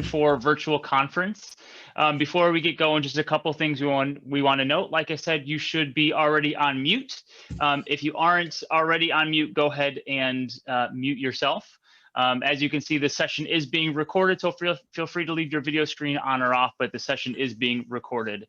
for virtual conference. Before we get going, just a couple things we want to note. Like I said, you should be already on mute. If you aren't already on mute, go ahead and mute yourself. As you can see, the session is being recorded, so feel free to leave your video screen on or off, but the session is being recorded.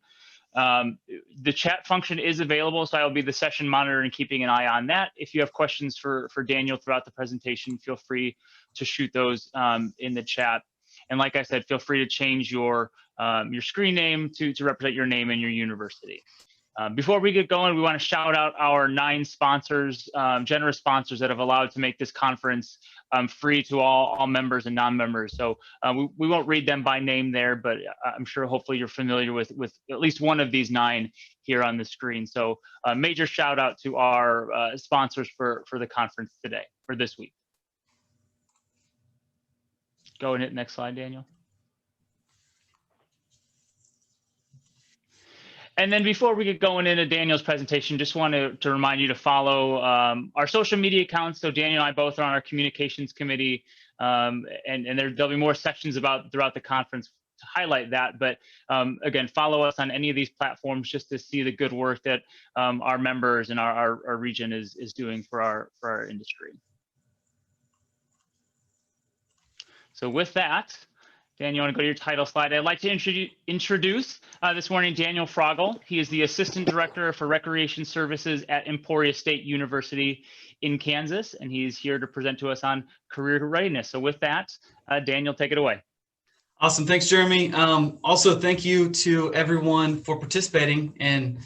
The chat function is available, so I'll be the session monitor and keeping an eye on that. If you have questions for Daniel throughout the presentation, feel free to shoot those in the chat. And like I said, feel free to change your screen name to represent your name and your university. Before we get going, we want to shout out our 9 sponsors, generous sponsors that have allowed to make this conference free to all members and non-members. So we won't read them by name there, but I'm sure hopefully you're familiar with at least one of these 9 here on the screen. So major shout out to our sponsors for the conference today, for this week. Go and hit next slide, Daniel. And then before we get going into Daniel's presentation, just wanted to remind you to follow our social media accounts. So Daniel and I both are on our communications committee, and there'll be more sections throughout the conference to highlight that. But again, follow us on any of these platforms just to see the good work that our members and our region is doing for our industry. So with that, Daniel, you want to go to your title slide? I'd like to introduce this morning Daniel Fragel. He is the Assistant Director for Recreation Services at Emporia State University in Kansas, and he's here to present to us on career readiness. So with that, Daniel, take it away. Awesome. Thanks, Jeremy. Also, thank you to everyone for participating in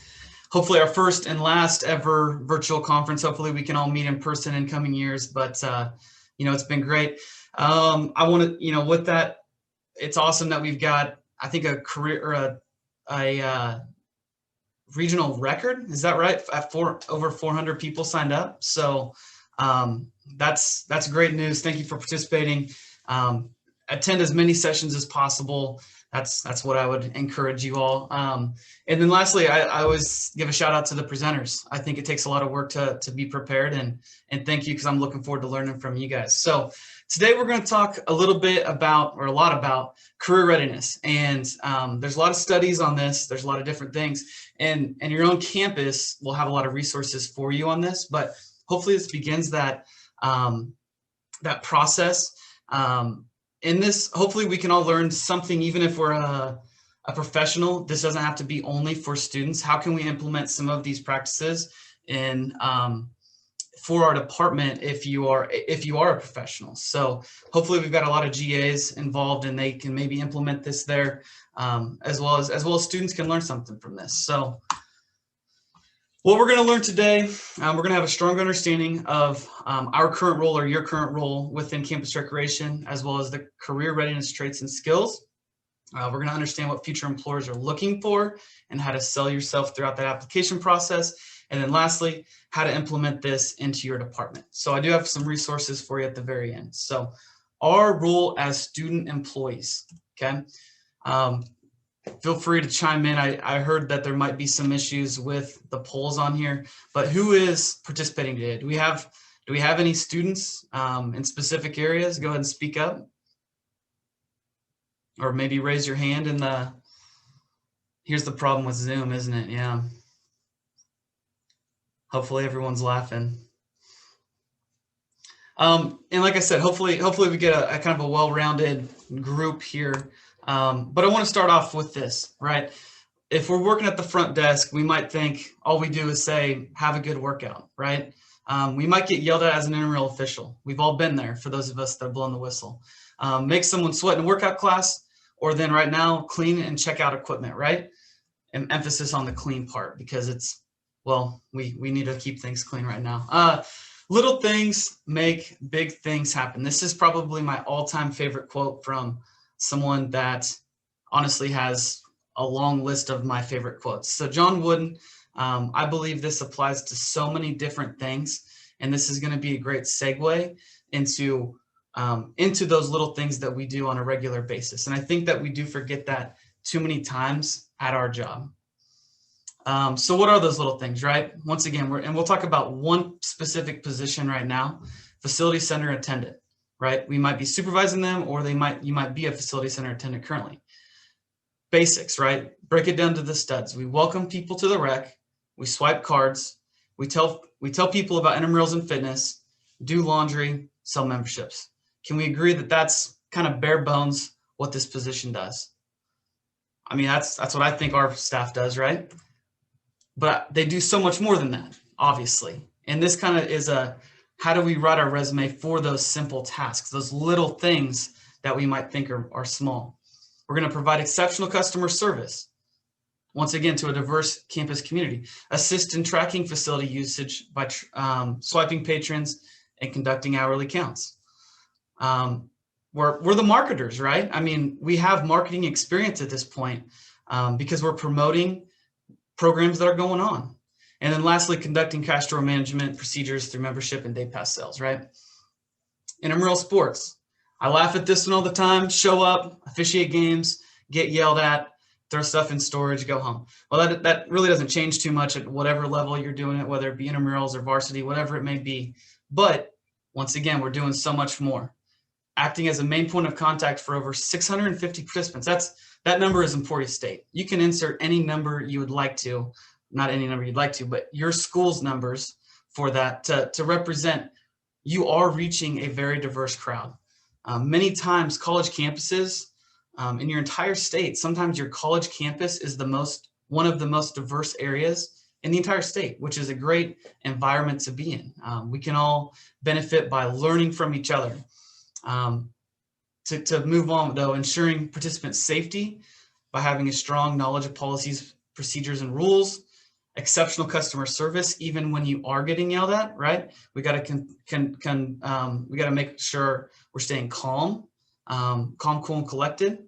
hopefully our first and last ever virtual conference. Hopefully we can all meet in person in coming years, but it's been great. I want to, with that, it's awesome that we've got, I think, a career or a regional record. Is that right? At over 400 people signed up. So that's great news. Thank you for participating. Attend as many sessions as possible. That's what I would encourage you all. And then lastly, I always give a shout out to the presenters. I think it takes a lot of work to be prepared, and thank you, because I'm looking forward to learning from you guys. So today we're going to talk a lot about career readiness. And there's a lot of studies on this. There's a lot of different things. And your own campus will have a lot of resources for you on this. But hopefully this begins that process. In this, hopefully we can all learn something, even if we're a professional. This doesn't have to be only for students. How can we implement some of these practices in for our department if you are a professional? So hopefully we've got a lot of GAs involved, and they can maybe implement this there, as well as students can learn something from this. So what we're going to learn today, we're going to have a stronger understanding of our current role, or your current role within campus recreation, as well as the career readiness traits and skills. We're going to understand what future employers are looking for and how to sell yourself throughout that application process. And then lastly, how to implement this into your department. So I do have some resources for you at the very end. So our role as student employees, okay? Feel free to chime in. I heard that there might be some issues with the polls on here, but who is participating today? Do we have any students in specific areas? Go ahead and speak up, or maybe raise your hand in the. Here's the problem with Zoom, isn't it? Yeah. Hopefully everyone's laughing. And like I said, hopefully we get a kind of a well-rounded group here. But I want to start off with this, right? If we're working at the front desk, we might think all we do is say, have a good workout, right? We might get yelled at as an intramural official. We've all been there, for those of us that are blowing the whistle. Make someone sweat in a workout class, or then right now, clean and check out equipment, right? And emphasis on the clean part, because it's, well, we need to keep things clean right now. Little things make big things happen. This is probably my all-time favorite quote from someone that honestly has a long list of my favorite quotes. So John Wooden, I believe this applies to so many different things, and this is going to be a great segue into those little things that we do on a regular basis. And I think that we do forget that too many times at our job. So what are those little things, right? Once again, we'll talk about one specific position right now, facility center attendant. right? We might be supervising them, or you might be a facility center attendant currently. Basics, right? Break it down to the studs. We welcome people to the rec. We swipe cards. We tell people about intramurals and fitness, do laundry, sell memberships. Can we agree that that's kind of bare bones what this position does? I mean, that's what I think our staff does, right? But they do so much more than that, obviously. And this kind of is how do we write our resume for those simple tasks, those little things that we might think are small. We're going to provide exceptional customer service, once again, to a diverse campus community. Assist in tracking facility usage by swiping patrons and conducting hourly counts. We're the marketers, right? I mean, we have marketing experience at this point because we're promoting programs that are going on. And then lastly, conducting cash drawer management procedures through membership and day pass sales, right? Intramural sports. I laugh at this one all the time. Show up, officiate games, get yelled at, throw stuff in storage, go home. Well, that really doesn't change too much at whatever level you're doing it, whether it be intramurals or varsity, whatever it may be. But once again, we're doing so much more. Acting as a main point of contact for over 650 participants. That number is Emporia State. You can insert any number you would like to, not any number you'd like to, but your school's numbers for that to represent you are reaching a very diverse crowd. Many times college campuses in your entire state, sometimes your college campus is one of the most diverse areas in the entire state, which is a great environment to be in. We can all benefit by learning from each other. To move on though, ensuring participant safety by having a strong knowledge of policies, procedures, and rules, exceptional customer service, even when you are getting yelled at, right? We got to make sure we're staying calm, cool, and collected.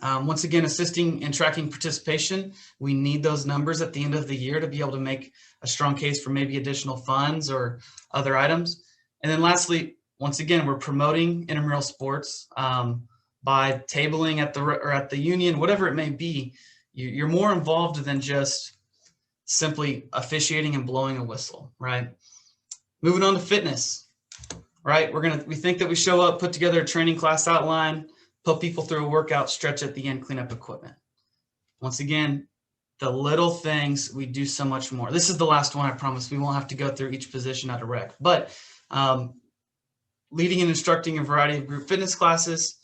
Once again, assisting in tracking participation. We need those numbers at the end of the year to be able to make a strong case for maybe additional funds or other items. And then lastly, once again, we're promoting intramural sports by tabling at the union, whatever it may be. You're more involved than just simply officiating and blowing a whistle, right? Moving on to fitness, right? We think that we show up, put together a training class outline, put people through a workout, stretch at the end, clean up equipment. Once again, the little things, we do so much more. This is the last one, I promise. We won't have to go through each position at a rec, but leading and instructing a variety of group fitness classes,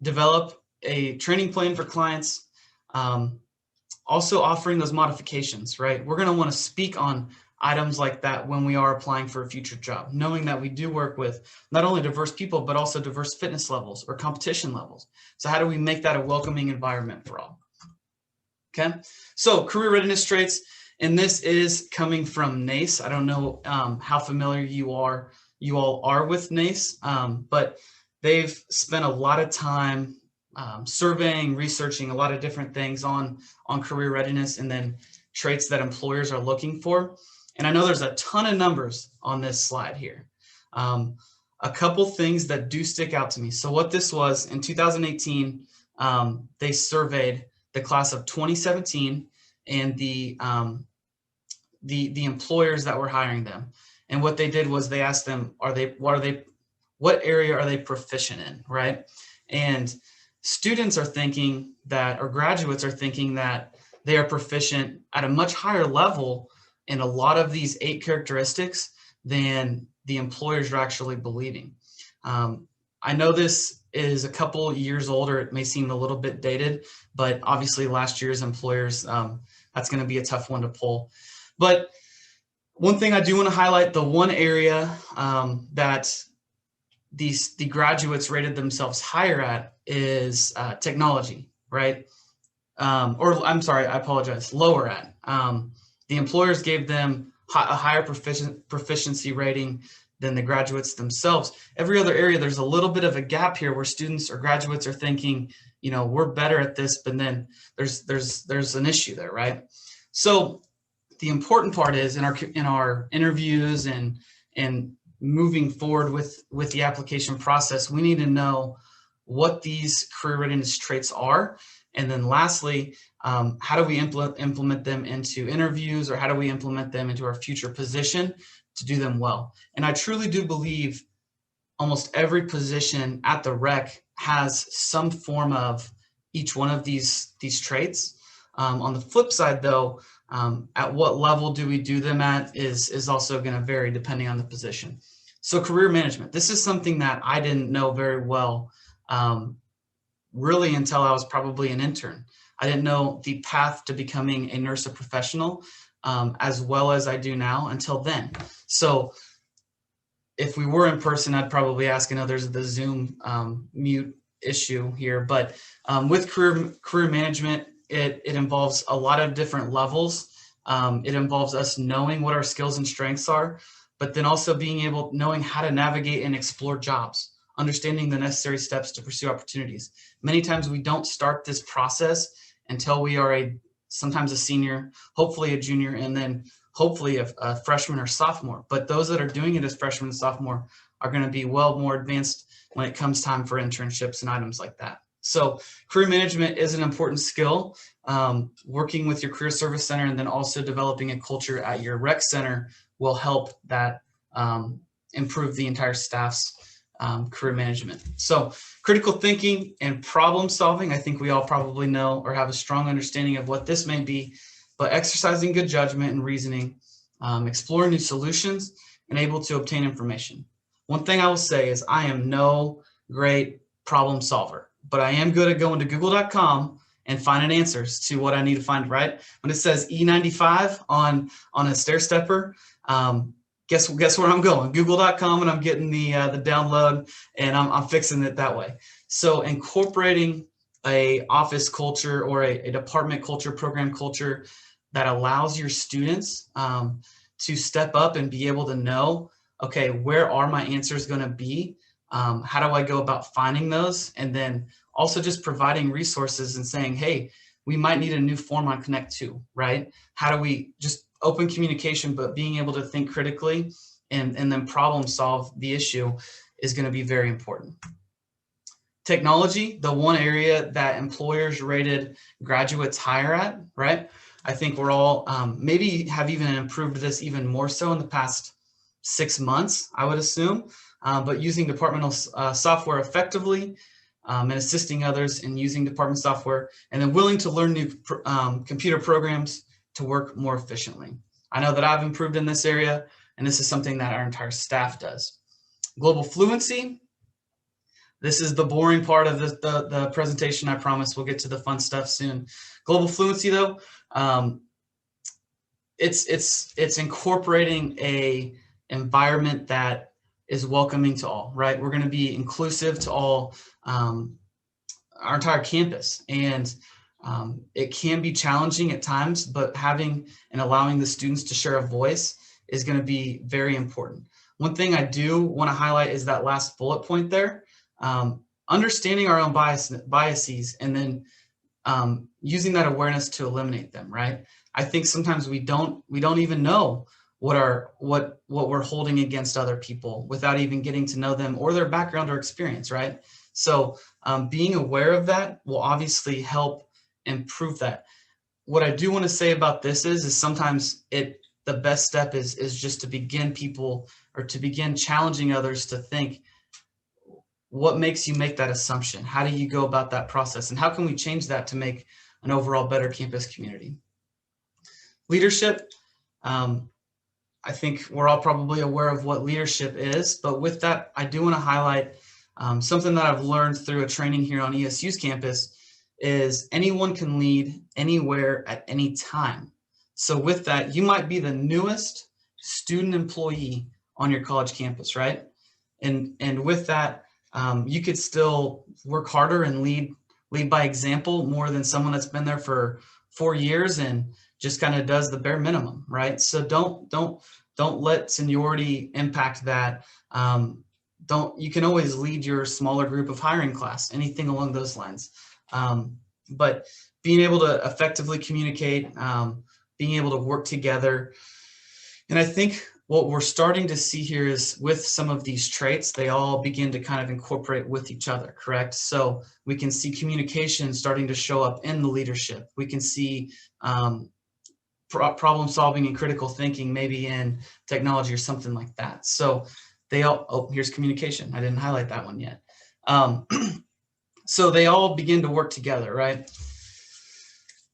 develop a training plan for clients, also offering those modifications, right? We're going to want to speak on items like that when we are applying for a future job, knowing that we do work with not only diverse people, but also diverse fitness levels or competition levels. So how do we make that a welcoming environment for all? Okay, so career readiness traits, and this is coming from NACE. I don't know how familiar you all are with NACE, but they've spent a lot of time surveying, researching a lot of different things on career readiness and then traits that employers are looking for. And I know there's a ton of numbers on this slide here. A couple things that do stick out to me. So what this was in 2018, they surveyed the class of 2017 and the employers that were hiring them. And what they did was they asked them, what area are they proficient in, right? And students are thinking that, or graduates are thinking that they are proficient at a much higher level in a lot of these 8 characteristics than the employers are actually believing. I know this is a couple years old, or it may seem a little bit dated, but obviously last year's employers, that's going to be a tough one to pull. But one thing I do want to highlight, the one area that the graduates rated themselves higher at is technology, right? Or I'm sorry, I apologize, lower at. The employers gave them a higher proficiency rating than the graduates themselves. Every other area, there's a little bit of a gap here where students or graduates are thinking, you know, we're better at this, but then there's an issue there, right? So the important part is in our interviews and moving forward with the application process, we need to know what these career readiness traits are. And then lastly, how do we implement them into interviews, or how do we implement them into our future position to do them well? And I truly do believe almost every position at the rec has some form of each one of these traits. On the flip side, though, at what level do we do them at is also going to vary depending on the position. So career management, this is something that I didn't know very well really until I was probably an intern. I didn't know the path to becoming a nurse or professional as well as I do now until then. So if we were in person, I'd probably ask, I know there's the Zoom mute issue here, but with career management, it involves a lot of different levels. It involves us knowing what our skills and strengths are, but then also knowing how to navigate and explore jobs, understanding the necessary steps to pursue opportunities. Many times we don't start this process until we are sometimes a senior, hopefully a junior, and then hopefully a freshman or sophomore. But those that are doing it as freshmen and sophomore are going to be well more advanced when it comes time for internships and items like that. So career management is an important skill. Working with your career service center and then also developing a culture at your rec center will help that improve the entire staff's career management. So critical thinking and problem solving, I think we all probably know or have a strong understanding of what this may be, but exercising good judgment and reasoning, exploring new solutions, and able to obtain information. One thing I will say is I am no great problem solver, but I am good at going to google.com and finding answers to what I need to find, right? When it says E95 on a stair stepper, guess where I'm going? Google.com, and I'm getting the download, and I'm fixing it that way. So incorporating a office culture or a department culture, program culture that allows your students to step up and be able to know, okay, where are my answers going to be? How do I go about finding those? And then also just providing resources and saying, hey, we might need a new form on Connect 2, right? How do we just open communication, but being able to think critically and then problem solve the issue is going to be very important. Technology, the one area that employers rated graduates higher at, right? I think we're all maybe have even improved this even more so in the past 6 months, I would assume, but using departmental software effectively and assisting others in using department software, and then willing to learn new computer programs to work more efficiently. I know that I've improved in this area, and this is something that our entire staff does. Global fluency. This is the boring part of the presentation. I promise we'll get to the fun stuff soon. Global fluency, though, it's incorporating a environment that is welcoming to all, right? We're going to be inclusive to all, our entire campus, and it can be challenging at times, but having and allowing the students to share a voice is going to be very important. One thing I do want to highlight is that last bullet point there, understanding our own biases and then using that awareness to eliminate them, right? I think sometimes we don't even know what we're holding against other people without even getting to know them or their background or experience, right? So being aware of that will obviously help improve that. What I do want to say about this is sometimes the best step is just to begin challenging others to think, what makes you make that assumption? How do you go about that process? And how can we change that to make an overall better campus community? Leadership. I think we're all probably aware of what leadership is, but with that, I do want to highlight something that I've learned through a training here on ESU's campus is anyone can lead anywhere at any time. So with that, you might be the newest student employee on your college campus, right? And with that, you could still work harder and lead by example more than someone that's been there for 4 years and just kind of does the bare minimum, right? So don't let seniority impact that. You can always lead your smaller group of hiring class, anything along those lines. But being able to effectively communicate, being able to work together. And I think what we're starting to see here is with some of these traits, they all begin to kind of incorporate with each other, correct? So we can see communication starting to show up in the leadership. We can see problem solving and critical thinking maybe in technology or something like that. So they all, oh, here's communication. I didn't highlight that one yet. So they all begin to work together, right?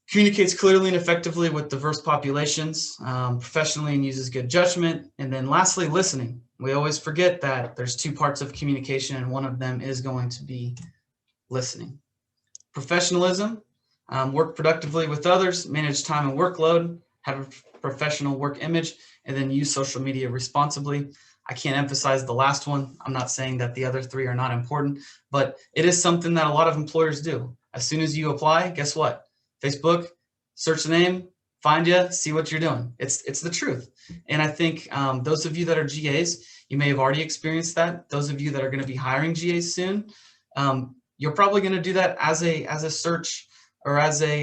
Communicates clearly and effectively with diverse populations, professionally, and uses good judgment. And then lastly, listening. We always forget that there's two parts of communication, and one of them is going to be listening. Professionalism, work productively with others, manage time and workload, have a professional work image, and then use social media responsibly. I can't emphasize the last one. I'm not saying that the other three are not important, but it is something that a lot of employers do. As soon as you apply, guess what? Facebook, search the name, find you, see what you're doing. It's the truth. And I think those of you that are GAs, you may have already experienced that. Those of you that are going to be hiring GAs soon, you're probably going to do that as a search, or as a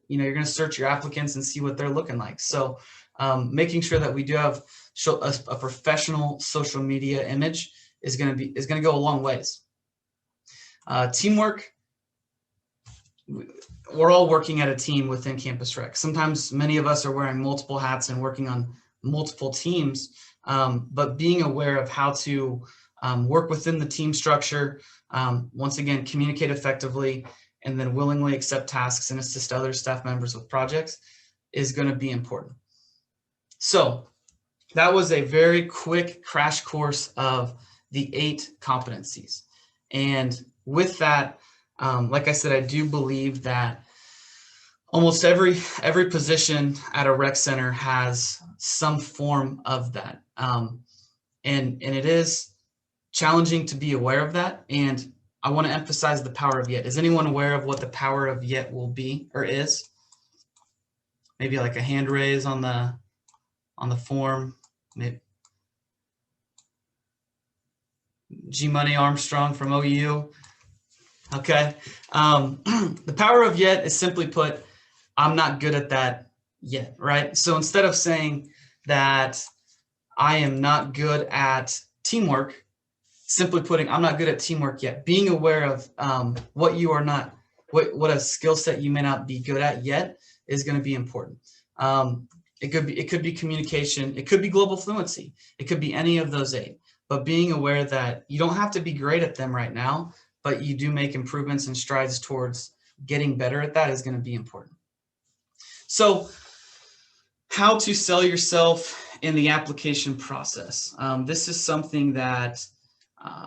you're going to search your applicants and see what they're looking like. So making sure that we do have a professional social media image is going to go a long ways. Teamwork. We're all working at a team within Campus Rec. Sometimes many of us are wearing multiple hats and working on multiple teams, but being aware of how to work within the team structure, once again, communicate effectively, and then willingly accept tasks and assist other staff members with projects is going to be important. So that was a very quick crash course of the 8 competencies. And with that, like I said, I do believe that almost every position at a rec center has some form of that. And it is challenging to be aware of that. And I want to emphasize the power of yet. Is anyone aware of what the power of yet will be or is? Maybe like a hand raise on the form. Maybe. G Money Armstrong from OU. Okay. The power of yet is, simply put, I'm not good at that yet, right? So instead of saying that I am not good at teamwork, simply putting, I'm not good at teamwork yet. Being aware of what you are not, what a skill set you may not be good at yet is going to be important. It could be communication. It could be global fluency. It could be any of those 8. But being aware that you don't have to be great at them right now, but you do make improvements and strides towards getting better at that is going to be important. So how to sell yourself in the application process. This is something that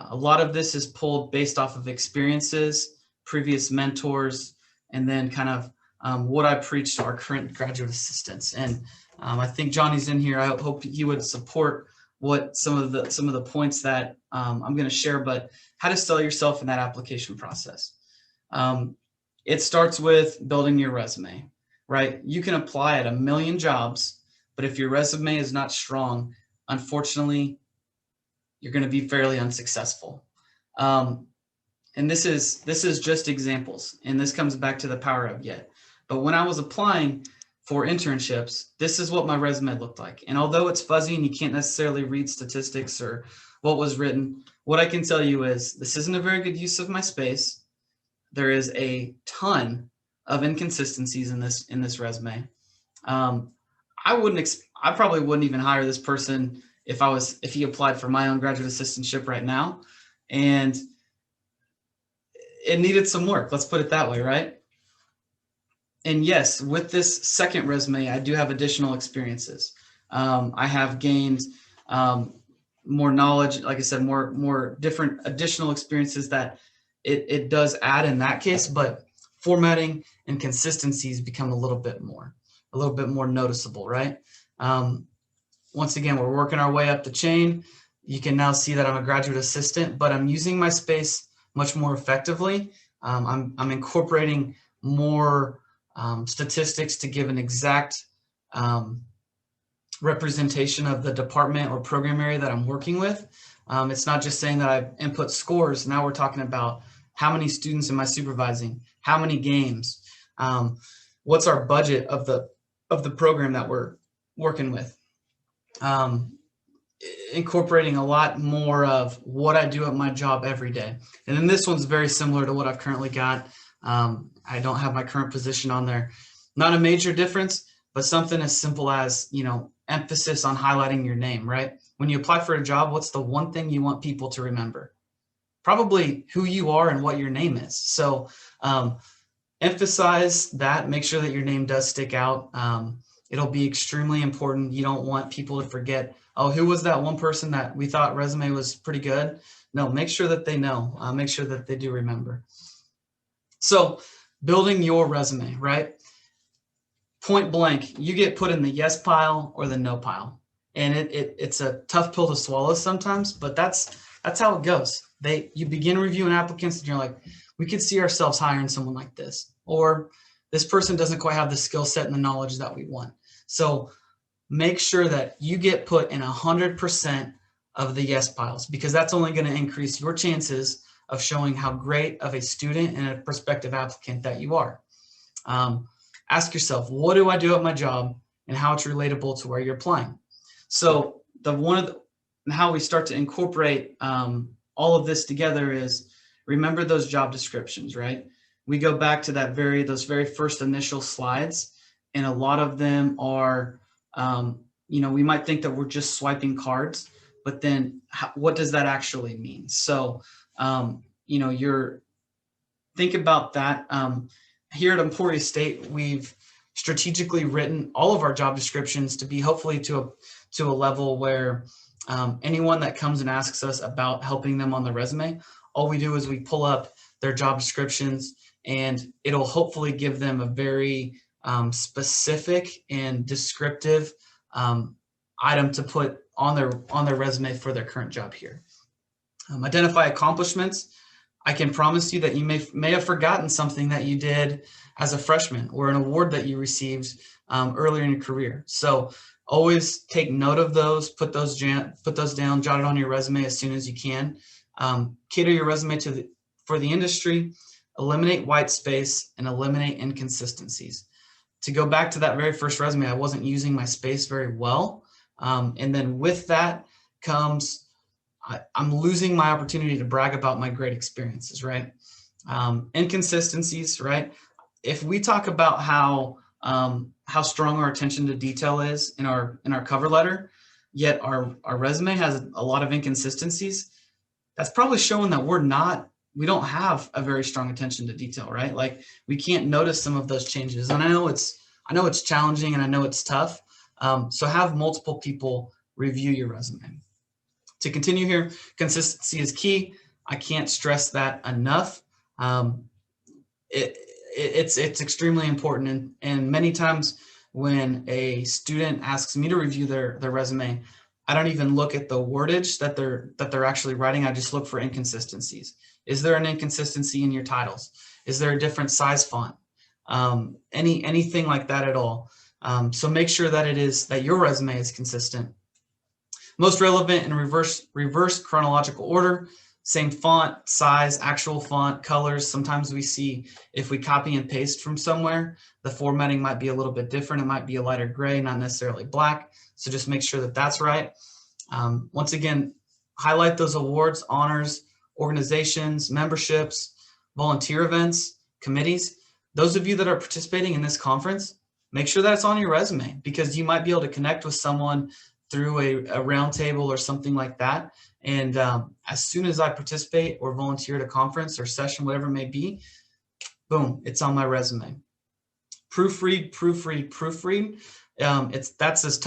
a lot of this is pulled based off of experiences, previous mentors, and then kind of what I preach to our current graduate assistants. And I think Johnny's in here. I hope he would support what some of the points that I'm going to share, but how to sell yourself in that application process. It starts with building your resume, right? You can apply at 1 million jobs, but if your resume is not strong, unfortunately, you're going to be fairly unsuccessful. And this is just examples, and this comes back to the power of yet. But when I was applying for internships, this is what my resume looked like. And although it's fuzzy and you can't necessarily read statistics or what was written, what I can tell you is this isn't a very good use of my space. There is a ton of inconsistencies in this resume. I probably wouldn't even hire this person if he applied for my own graduate assistantship right now. And it needed some work. Let's put it that way, right? And yes, with this second resume, I do have additional experiences. I have gained more knowledge, like I said, more different additional experiences that it does add in that case, but formatting and consistencies become a little bit more noticeable, right? Once again, we're working our way up the chain. You can now see that I'm a graduate assistant, but I'm using my space much more effectively. I'm incorporating more statistics to give an exact representation of the department or program area that I'm working with. It's not just saying that I input scores. Now we're talking about how many students am I supervising, how many games, what's our budget of the program that we're working with. Incorporating a lot more of what I do at my job every day. And then this one's very similar to what I've currently got. I don't have my current position on there. Not a major difference, but something as simple as, emphasis on highlighting your name, right? When you apply for a job, what's the one thing you want people to remember? Probably who you are and what your name is. So emphasize that, make sure that your name does stick out. It'll be extremely important. You don't want people to forget, oh, who was that one person that we thought resume was pretty good? No, make sure that they know, make sure that they do remember. So building your resume, right? Point blank, you get put in the yes pile or the no pile. And it's a tough pill to swallow sometimes, but that's how it goes. You begin reviewing applicants and you're like, we could see ourselves hiring someone like this, or this person doesn't quite have the skill set and the knowledge that we want. So make sure that you get put in 100% of the yes piles, because that's only going to increase your chances of showing how great of a student and a prospective applicant that you are. Ask yourself, what do I do at my job and how it's relatable to where you're applying? So how we start to incorporate all of this together is, remember those job descriptions, right? We go back to those very first initial slides, and a lot of them are, we might think that we're just swiping cards, but then what does that actually mean? So, think about that. Here at Emporia State, we've strategically written all of our job descriptions to be hopefully to a level where anyone that comes and asks us about helping them on the resume, all we do is we pull up their job descriptions, and it'll hopefully give them a very specific and descriptive item to put on their resume for their current job here. Identify accomplishments. I can promise you that you may have forgotten something that you did as a freshman, or an award that you received earlier in your career. So always take note of those, put those down, jot it on your resume as soon as you can. Cater your resume for the industry, eliminate white space, and eliminate inconsistencies. To go back to that very first resume, I wasn't using my space very well. And then with that comes, I'm losing my opportunity to brag about my great experiences, right? Inconsistencies, right? If we talk about how strong our attention to detail is in our cover letter, yet our resume has a lot of inconsistencies, that's probably showing that we don't have a very strong attention to detail, right? Like, we can't notice some of those changes. And I know it's challenging, and I know it's tough. So have multiple people review your resume. To continue here, consistency is key. I can't stress that enough. It's extremely important, and many times when a student asks me to review their resume, I don't even look at the wordage that they're actually writing. I just look for inconsistencies. Is there an inconsistency in your titles? Is there a different size font? Anything like that at all? So make sure that your resume is consistent. Most relevant in reverse chronological order, same font, size, actual font, colors. Sometimes we see, if we copy and paste from somewhere, the formatting might be a little bit different. It might be a lighter gray, not necessarily black. So just make sure that that's right. Once again, highlight those awards, honors, organizations, memberships, volunteer events, committees. Those of you that are participating in this conference, make sure that it's on your resume, because you might be able to connect with someone through a round table or something like that. And as soon as I participate or volunteer at a conference or session, whatever it may be, boom, it's on my resume. Proofread. That's as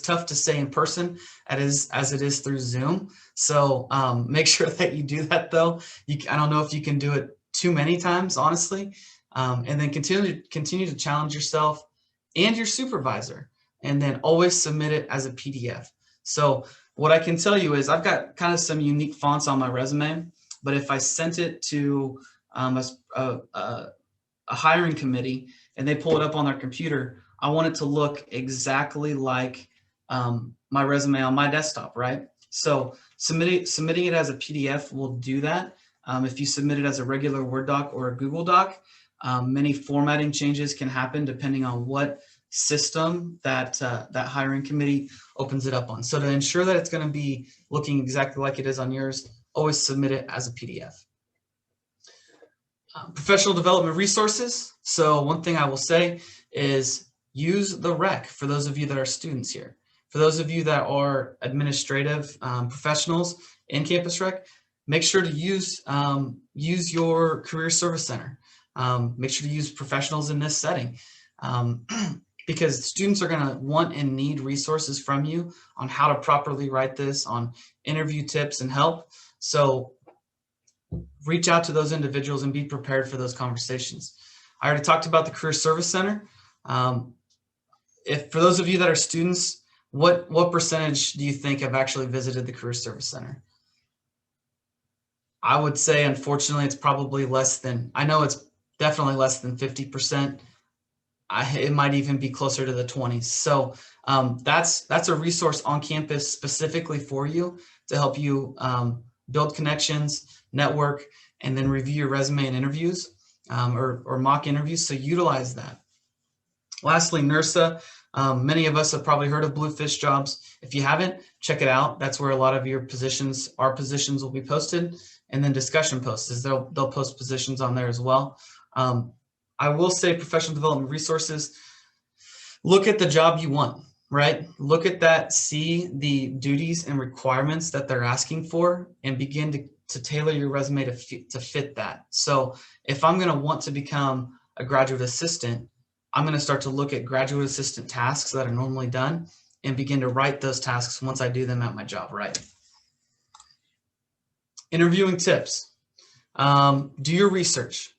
tough to say in person as it is through Zoom. So make sure that you do that, though. I don't know if you can do it too many times, honestly. And then continue to challenge yourself and your supervisor, and then always submit it as a PDF. So what I can tell you is, I've got kind of some unique fonts on my resume, but if I sent it to a hiring committee and they pull it up on their computer, I want it to look exactly like my resume on my desktop, right? So submitting it as a PDF will do that. If you submit it as a regular Word doc or a Google Doc, many formatting changes can happen depending on what system that hiring committee opens it up on. So to ensure that it's going to be looking exactly like it is on yours, always submit it as a PDF. Professional development resources. So one thing I will say is, use the rec for those of you that are students here. For those of you that are administrative professionals in Campus Rec, make sure to use your Career Service Center. Make sure to use professionals in this setting because students are going to want and need resources from you on how to properly write this, on interview tips and help. So reach out to those individuals and be prepared for those conversations. I already talked about the Career Service Center. If for those of you that are students, what percentage do you think have actually visited the Career Service Center? I would say, unfortunately, it's probably less than, I know it's definitely less than 50%. It might even be closer to the 20s. So that's a resource on campus specifically for you to help you build connections, network, and then review your resume and interviews or mock interviews. So utilize that. Lastly, NERSA. Many of us have probably heard of Bluefish Jobs. If you haven't, check it out. That's where a lot of your positions, our positions will be posted, and then discussion posts, is they'll post positions on there as well. I will say professional development resources, look at the job you want, right? Look at that, see the duties and requirements that they're asking for, and begin to tailor your resume to fit that. So if I'm gonna want to become a graduate assistant, I'm going to start to look at graduate assistant tasks that are normally done and begin to write those tasks once I do them at my job, right? Interviewing tips. Do your research.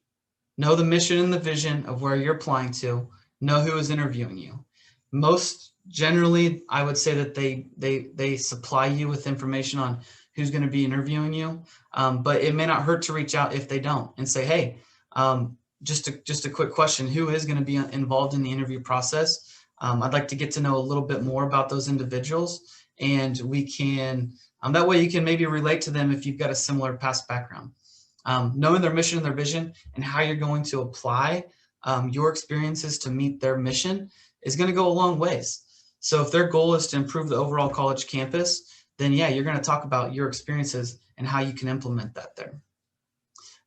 Know the mission and the vision of where you're applying to. Know who is interviewing you. Most generally, I would say that they supply you with information on who's going to be interviewing you, but it may not hurt to reach out if they don't and say, hey, just a quick question. Who is going to be involved in the interview process? I'd like to get to know a little bit more about those individuals, and we can, that way you can maybe relate to them if you've got a similar past background. Knowing their mission and their vision and how you're going to apply your experiences to meet their mission is going to go a long ways. So if their goal is to improve the overall college campus, then yeah, you're going to talk about your experiences and how you can implement that there.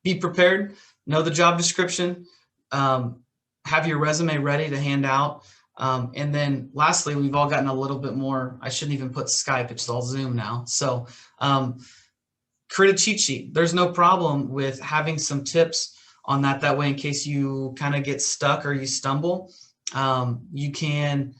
Be prepared. Know the job description, have your resume ready to hand out. And then lastly, we've all gotten a little bit more, I shouldn't even put Skype, it's all Zoom now. So create a cheat sheet. There's no problem with having some tips on that. That way, in case you kind of get stuck or you stumble, you can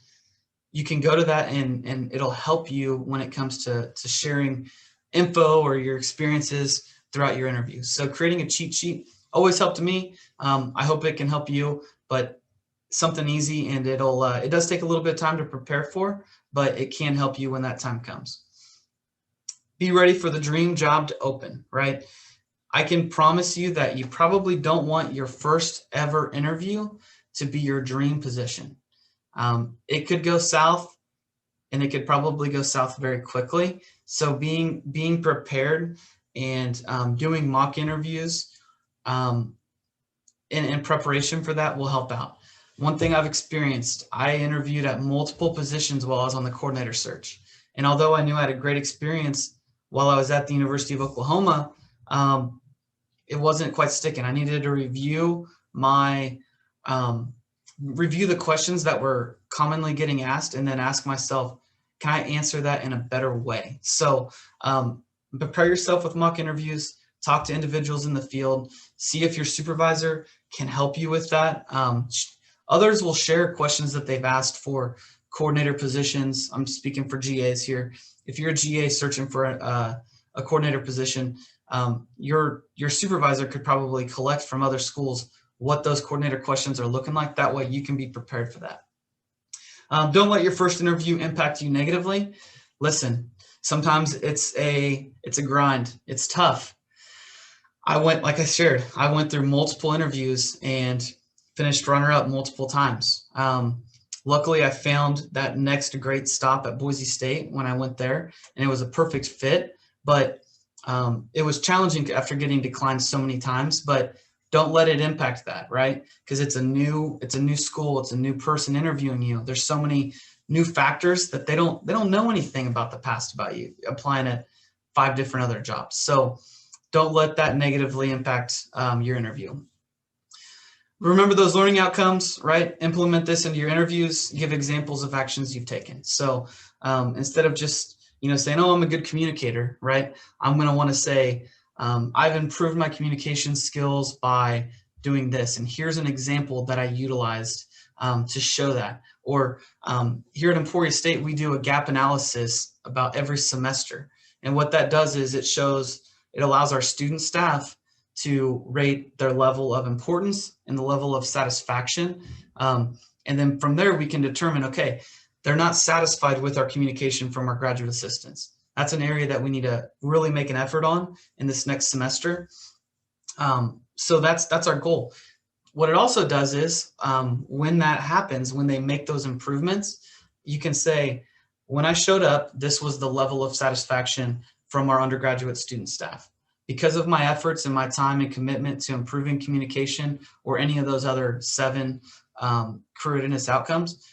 go to that and it'll help you when it comes to sharing info or your experiences throughout your interview. So creating a cheat sheet always helped me. I hope it can help you, but something easy, and it does take a little bit of time to prepare for, but it can help you when that time comes. Be ready for the dream job to open, right? I can promise you that you probably don't want your first ever interview to be your dream position. It could go south, and it could probably go south very quickly. So being prepared and doing mock interviews in preparation for that will help out. One thing I've experienced, I interviewed at multiple positions while I was on the coordinator search. And although I knew I had a great experience while I was at the University of Oklahoma, it wasn't quite sticking. I needed to review the questions that were commonly getting asked and then ask myself, can I answer that in a better way? So prepare yourself with mock interviews, talk to individuals in the field, see if your supervisor can help you with that. Others will share questions that they've asked for coordinator positions. I'm speaking for GAs here. If you're a GA searching for a coordinator position, your supervisor could probably collect from other schools what those coordinator questions are looking like. That way you can be prepared for that. Don't let your first interview impact you negatively. Listen, sometimes it's a grind. It's tough. Like I shared, I went through multiple interviews and finished runner-up multiple times. Luckily, I found that next great stop at Boise State when I went there, and it was a perfect fit. But it was challenging after getting declined so many times. But don't let it impact that, right? Because it's a new school, it's a new person interviewing you. There's so many new factors that they don't know anything about the past about you applying at 5 different other jobs. So don't let that negatively impact your interview. remember those learning outcomes, right? Implement this into your interviews, give examples of actions you've taken. So instead of just, saying, oh, I'm a good communicator, right? I'm going to want to say, I've improved my communication skills by doing this. And here's an example that I utilized to show that. Or here at Emporia State, we do a gap analysis about every semester. And what that does is it allows our student staff to rate their level of importance and the level of satisfaction. And then from there, we can determine, okay, they're not satisfied with our communication from our graduate assistants. That's an area that we need to really make an effort on in this next semester. So that's our goal. What it also does is when that happens, when they make those improvements, you can say, when I showed up, this was the level of satisfaction from our undergraduate student staff. Because of my efforts and my time and commitment to improving communication or any of those other 7 career readiness outcomes,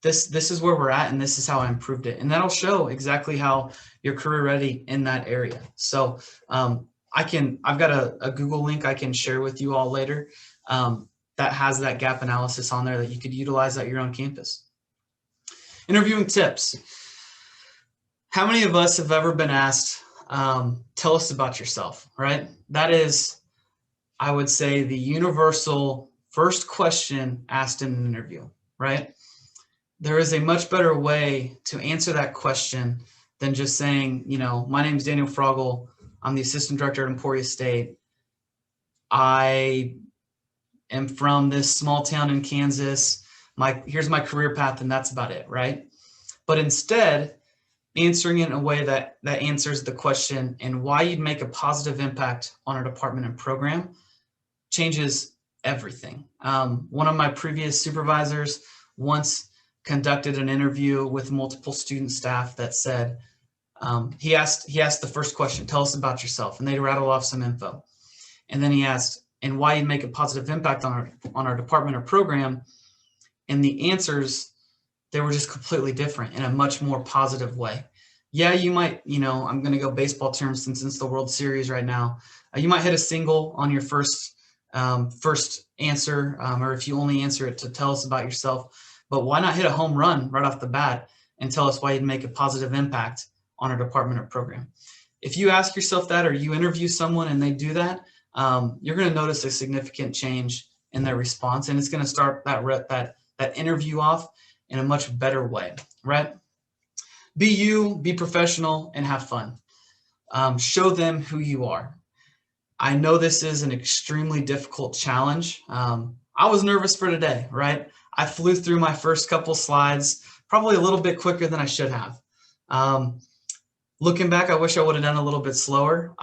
this is where we're at, and this is how I improved it. And that'll show exactly how you're career ready in that area. So I've got a Google link I can share with you all later that has that gap analysis on there that you could utilize at your own campus. Interviewing tips. How many of us have ever been asked, tell us about yourself, right? That is, I would say, the universal first question asked in an interview, right? There is a much better way to answer that question than just saying, my name is Daniel Fragel. I'm the assistant director at Emporia State. I am from this small town in Kansas. Here's my career path, and that's about it, right? But instead, answering it in a way that answers the question and why you'd make a positive impact on our department and program changes everything. One of my previous supervisors once conducted an interview with multiple student staff that said, he asked the first question, tell us about yourself, and they rattled off some info. And then he asked, and why you'd make a positive impact on our department or program, and the answers, they were just completely different in a much more positive way. Yeah, you might, I'm going to go baseball terms since it's the World Series right now. You might hit a single on your first answer, or if you only answer it to tell us about yourself. But why not hit a home run right off the bat and tell us why you'd make a positive impact on our department or program? If you ask yourself that, or you interview someone and they do that, you're going to notice a significant change in their response, and it's going to start that interview off in a much better way, right? Be you, be professional, and have fun. Show them who you are. I know this is an extremely difficult challenge. I was nervous for today, right? I flew through my first couple slides probably a little bit quicker than I should have. Looking back, I wish I would have done a little bit slower.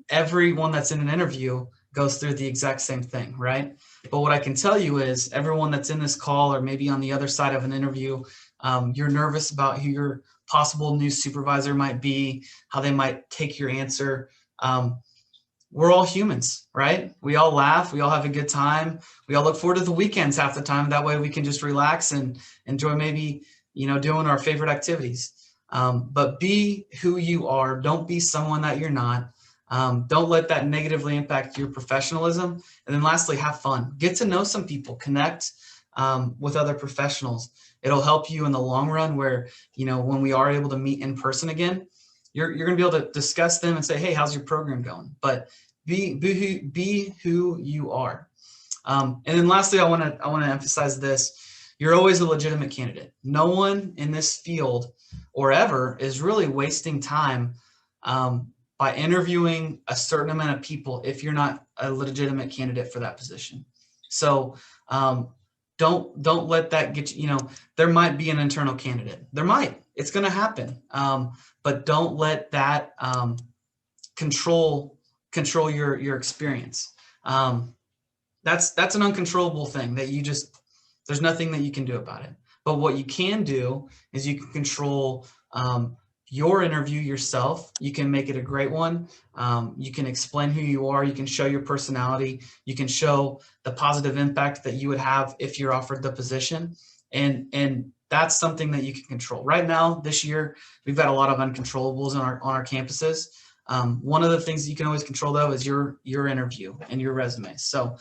Everyone that's in an interview goes through the exact same thing, right? But what I can tell you is everyone that's in this call, or maybe on the other side of an interview, you're nervous about who your possible new supervisor might be, how they might take your answer. We're all humans, right? We all laugh. We all have a good time. We all look forward to the weekends half the time. That way we can just relax and enjoy maybe, doing our favorite activities. But be who you are. Don't be someone that you're not. Don't let that negatively impact your professionalism. And then lastly, have fun. Get to know some people. Connect with other professionals. It'll help you in the long run where, when we are able to meet in person again, you're going to be able to discuss them and say, hey, how's your program going? But be who you are. And then lastly, I want to emphasize this. You're always a legitimate candidate. No one in this field or ever is really wasting time by interviewing a certain amount of people if you're not a legitimate candidate for that position. So don't let that get you. There might be an internal candidate. There might. It's going to happen. But don't let that control your experience. That's an uncontrollable thing that there's nothing that you can do about it. But what you can do is you can control your interview yourself. You can make it a great one. You can explain who you are. You can show your personality. You can show the positive impact that you would have if you're offered the position. And that's something that you can control. Right now, this year, we've got a lot of uncontrollables on our campuses. One of the things you can always control though is your interview and your resume. So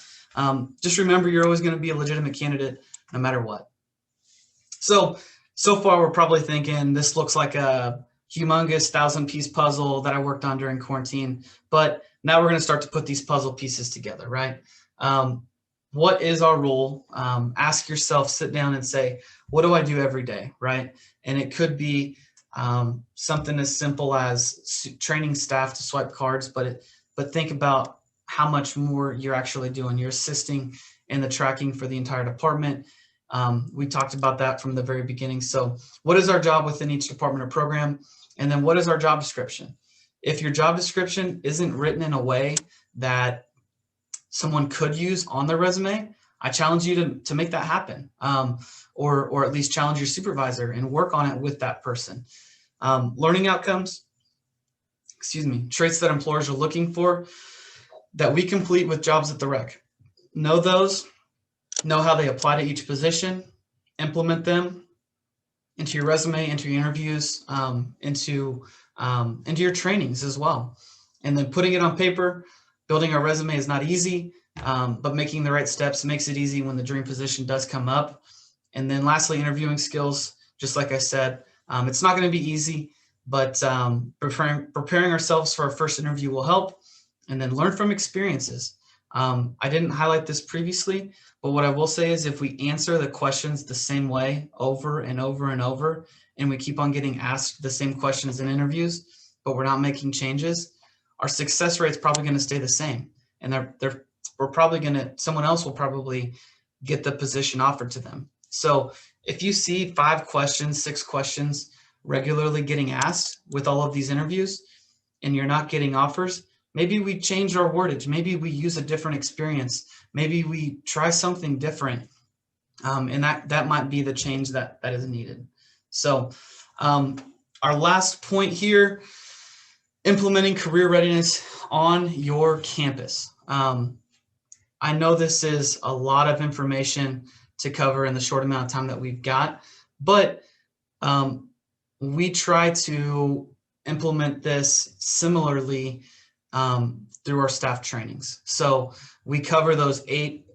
just remember, you're always going to be a legitimate candidate no matter what. So far we're probably thinking this looks like a humongous 1,000-piece puzzle that I worked on during quarantine, but now we're going to start to put these puzzle pieces together, right? What is our role? Ask yourself, sit down and say, what do I do every day, right? And it could be something as simple as training staff to swipe cards, but think about how much more you're actually doing. You're assisting in the tracking for the entire department. We talked about that from the very beginning. So what is our job within each department or program? And then what is our job description? If your job description isn't written in a way that someone could use on their resume, I challenge you to make that happen, or at least challenge your supervisor and work on it with that person. Learning outcomes, traits that employers are looking for that we complete with jobs at the rec. Know those, know how they apply to each position, implement them into your resume, into your interviews, into your trainings as well. And then putting it on paper. Building our resume is not easy, but making the right steps makes it easy when the dream position does come up. And then lastly, interviewing skills, just like I said, it's not going to be easy, but preparing ourselves for our first interview will help. And then learn from experiences. I didn't highlight this previously, but what I will say is if we answer the questions the same way over and over and over, and we keep on getting asked the same questions in interviews, but we're not making changes, our success rate is probably going to stay the same. And someone else will probably get the position offered to them. So if you see 5 questions, 6 questions regularly getting asked with all of these interviews and you're not getting offers, maybe we change our wordage. Maybe we use a different experience. Maybe we try something different. And that might be the change that is needed. So our last point here, implementing career readiness on your campus. I know this is a lot of information to cover in the short amount of time that we've got, but we try to implement this similarly through our staff trainings. So we cover those 8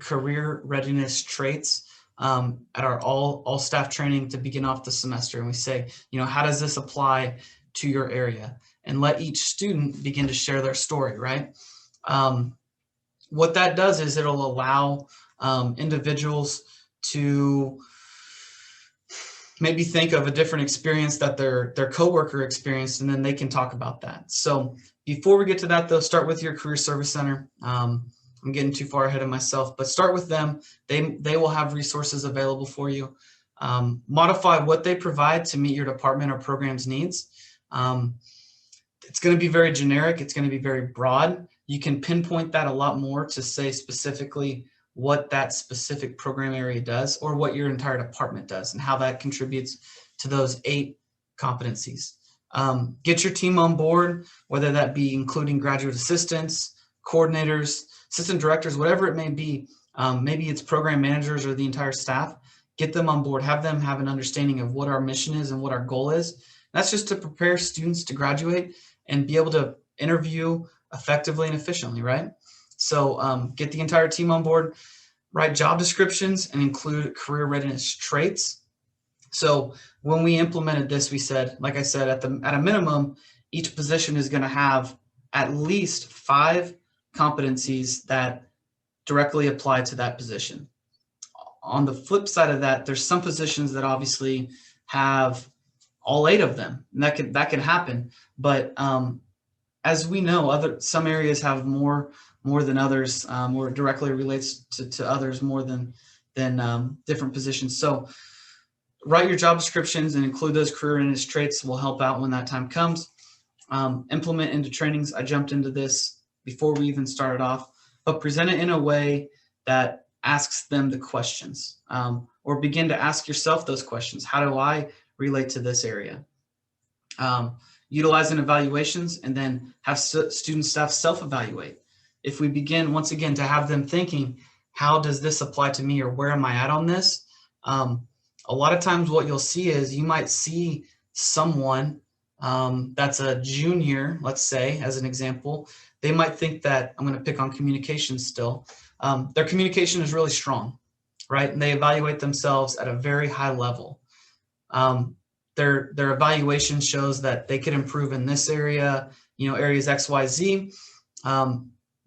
career readiness traits at our all staff training to begin off the semester. And we say, how does this apply to your area? And let each student begin to share their story, right? What that does is it'll allow individuals to maybe think of a different experience that their coworker experienced, and then they can talk about that. So before we get to that though, start with your career service center. I'm getting too far ahead of myself, but start with them. They will have resources available for you. Modify what they provide to meet your department or program's needs. It's going to be very generic. It's going to be very broad. You can pinpoint that a lot more to say specifically what that specific program area does or what your entire department does and how that contributes to those 8 competencies. Get your team on board, whether that be including graduate assistants, coordinators, assistant directors, whatever it may be. Maybe it's program managers or the entire staff. Get them on board, have them have an understanding of what our mission is and what our goal is. That's just to prepare students to graduate and be able to interview effectively and efficiently, right? So get the entire team on board, write job descriptions and include career readiness traits. So when we implemented this, we said, like I said, at a minimum, each position is going to have at least 5 competencies that directly apply to that position. On the flip side of that, there's some positions that obviously have all 8 of them, and that can happen. But as we know, some areas have more than others, or directly relates to others more than different positions. So write your job descriptions and include those career readiness traits will help out when that time comes. Implement into trainings. I jumped into this before we even started off, but present it in a way that asks them the questions, or begin to ask yourself those questions. How do I relate to this area? Utilizing evaluations and then have student staff self-evaluate. If we begin once again to have them thinking, how does this apply to me or where am I at on this? A lot of times what you'll see is you might see someone that's a junior, let's say, as an example, they might think that, I'm going to pick on communication still, their communication is really strong, right? And they evaluate themselves at a very high level. Their evaluation shows that they could improve in this area, areas X, Y, Z.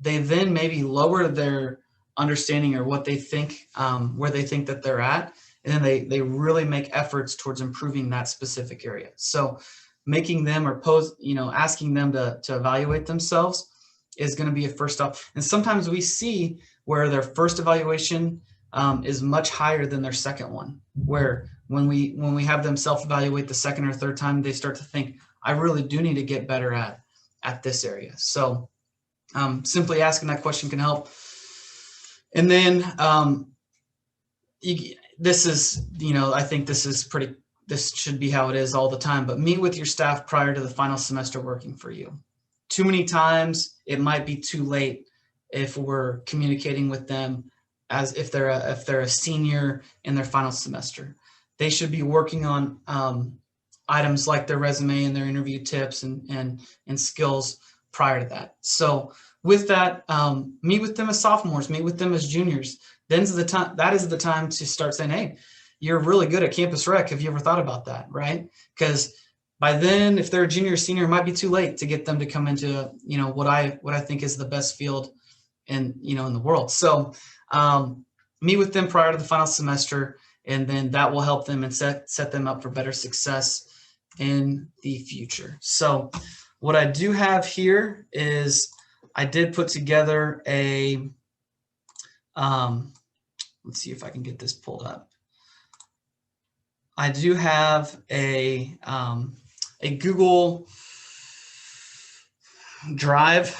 They then maybe lower their understanding or what they think, where they think that they're at, and then they really make efforts towards improving that specific area. So making them or asking them to evaluate themselves is going to be a first step. And sometimes we see where their first evaluation is much higher than their second one, where when we have them self-evaluate the second or third time, they start to think, I really do need to get better at this area. So simply asking that question can help. And then this is, I think this should be how it is all the time, but meet with your staff prior to the final semester working for you. Too many times it might be too late if we're communicating with them as if they're a senior in their final semester. They should be working on items like their resume and their interview tips and skills prior to that. So with that, meet with them as sophomores, meet with them as juniors. That is the time to start saying, hey, you're really good at campus rec. Have you ever thought about that, right? Because by then, if they're a junior or senior, it might be too late to get them to come into, what I think is the best field in the world. So meet with them prior to the final semester, and then that will help them and set them up for better success in the future. So what I do have here is I did put together a, let's see if I can get this pulled up. I do have a Google Drive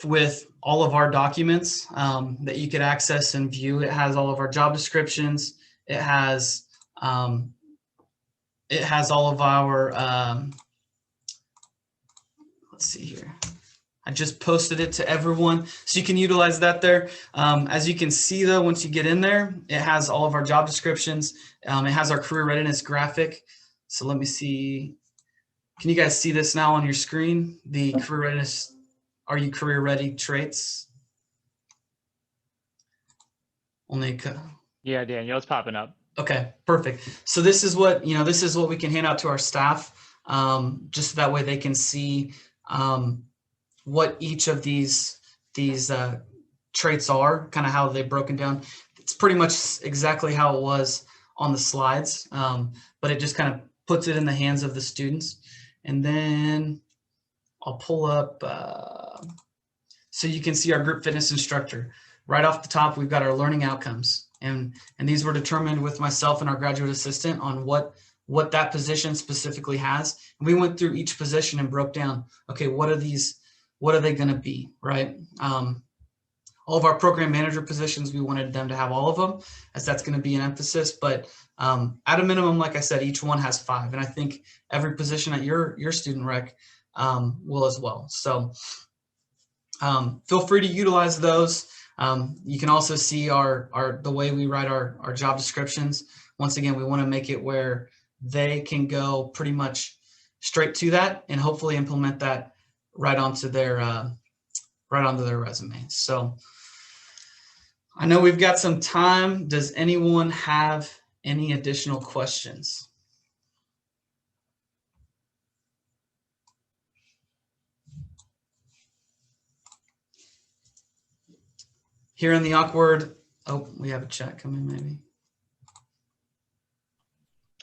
with all of our documents that you could access and view. It has all of our job descriptions. It has all of our, let's see here. I just posted it to everyone, so you can utilize that there. As you can see though, once you get in there, it has all of our job descriptions. It has our career readiness graphic. So let me see. Can you guys see this now on your screen? The career readiness, are you career ready traits? Yeah, Daniel, it's popping up. Okay, perfect. So this is what, this is what we can hand out to our staff, just that way they can see what each of these traits are, kind of how they've broken down. It's pretty much exactly how it was on the slides, but it just kind of puts it in the hands of the students. And then I'll pull up, so you can see our group fitness instructor. Right off the top, we've got our learning outcomes. And these were determined with myself and our graduate assistant on what that position specifically has. And we went through each position and broke down, okay, what are they going to be, right? All of our program manager positions, we wanted them to have all of them, as that's going to be an emphasis. But at a minimum, like I said, each one has 5. And I think every position at your student rec will as well. So feel free to utilize those. You can also see the way we write our job descriptions. Once again, we want to make it where they can go pretty much straight to that and hopefully implement that right onto their resume. So I know we've got some time. Does anyone have any additional questions? Here in the awkward, oh, we have a chat coming maybe.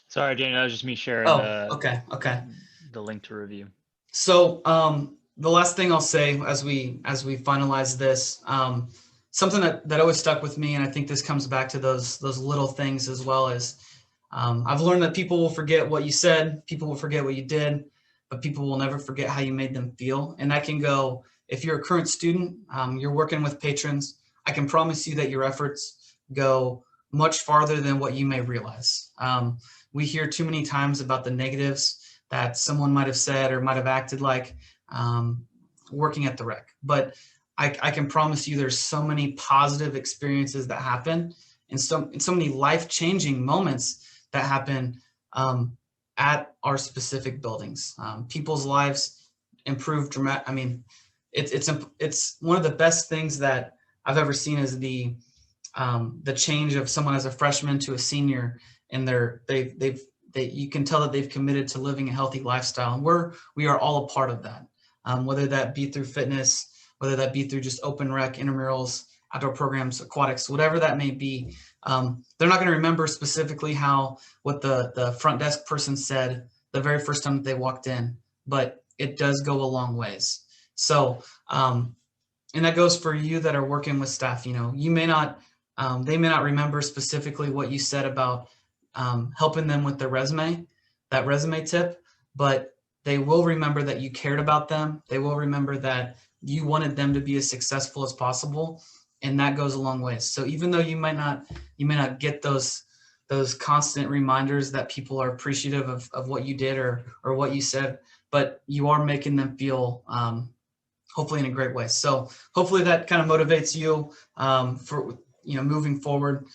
Sorry, Daniel, that was just me sharing the link to review. So the last thing I'll say as we finalize this, something that always stuck with me, and I think this comes back to those little things as well, as I've learned that people will forget what you said, people will forget what you did, but people will never forget how you made them feel. And that can go, if you're a current student, you're working with patrons, I can promise you that your efforts go much farther than what you may realize. We hear too many times about the negatives that someone might have said or might have acted like working at the rec. But I can promise you there's so many positive experiences that happen and so many life-changing moments that happen at our specific buildings. People's lives improve dramatic. I mean, it's one of the best things that I've ever seen is the change of someone as a freshman to a senior, and you can tell that they've committed to living a healthy lifestyle, and we are all a part of that. Whether that be through fitness, whether that be through just open rec, intramurals, outdoor programs, aquatics, whatever that may be. They're not going to remember specifically what the front desk person said the very first time that they walked in, but it does go a long ways. So, and that goes for you that are working with staff. You may not, they may not remember specifically what you said about helping them with their resume, that resume tip, but they will remember that you cared about them. They will remember that you wanted them to be as successful as possible. And that goes a long ways. So even though you may not get those constant reminders that people are appreciative of what you did or what you said, but you are making them feel hopefully in a great way. So hopefully that kind of motivates you for moving forward.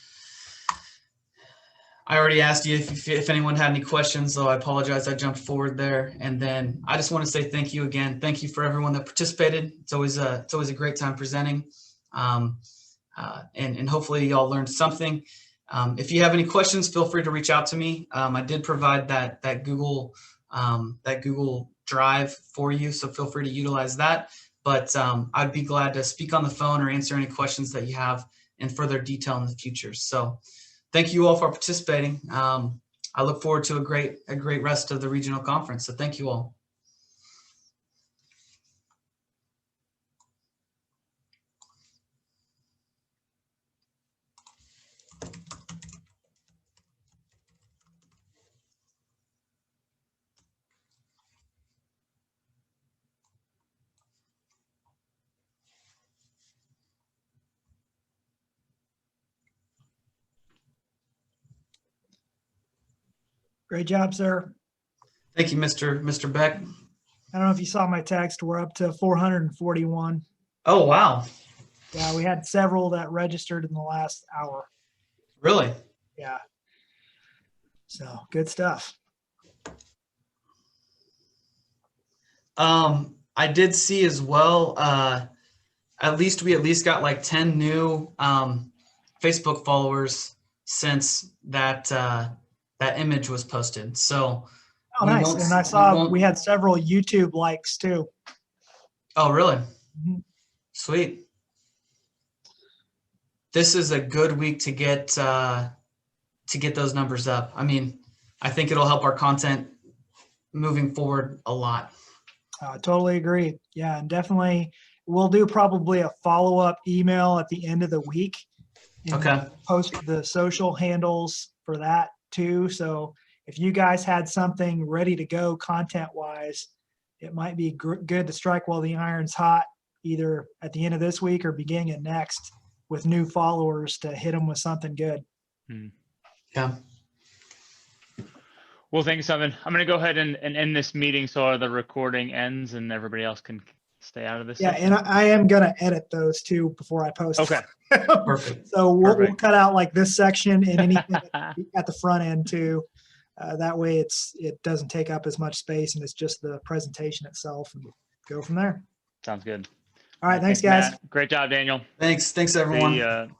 I already asked you if anyone had any questions, so I apologize. I jumped forward there. And then I just want to say thank you again. Thank you for everyone that participated. It's always a great time presenting. And hopefully y'all learned something. If you have any questions, feel free to reach out to me. I did provide that Google Drive for you, so feel free to utilize that. But I'd be glad to speak on the phone or answer any questions that you have in further detail in the future. So thank you all for participating. I look forward to a great rest of the regional conference. So thank you all. Great job, sir. Thank you, Mr. Beck. I don't know if you saw my text. We're up to 441. Oh, wow. Yeah, we had several that registered in the last hour. Really? Yeah. So good stuff. I did see as well, we at least got like 10 new Facebook followers since that image was posted. So oh, nice. And I saw we had several YouTube likes too. Oh, really? Mm-hmm. Sweet. This is a good week to get those numbers up. I mean, I think it'll help our content moving forward a lot. I totally agree. Yeah, and definitely we'll do probably a follow-up email at the end of the week. Okay. Post the social handles for that too. So if you guys had something ready to go content-wise, it might be good to strike while the iron's hot, either at the end of this week or beginning of next, with new followers to hit them with something good. Yeah. Well, thanks, Evan. I'm going to go ahead and end this meeting so the recording ends and everybody else can stay out of this. Yeah, section. and I am going to edit those too before I post. Okay. Perfect. So we'll cut out like this section and anything at the front end too. That way it doesn't take up as much space and it's just the presentation itself, and go from there. Sounds good. All right. Thanks guys. Matt. Great job, Daniel. Thanks everyone. See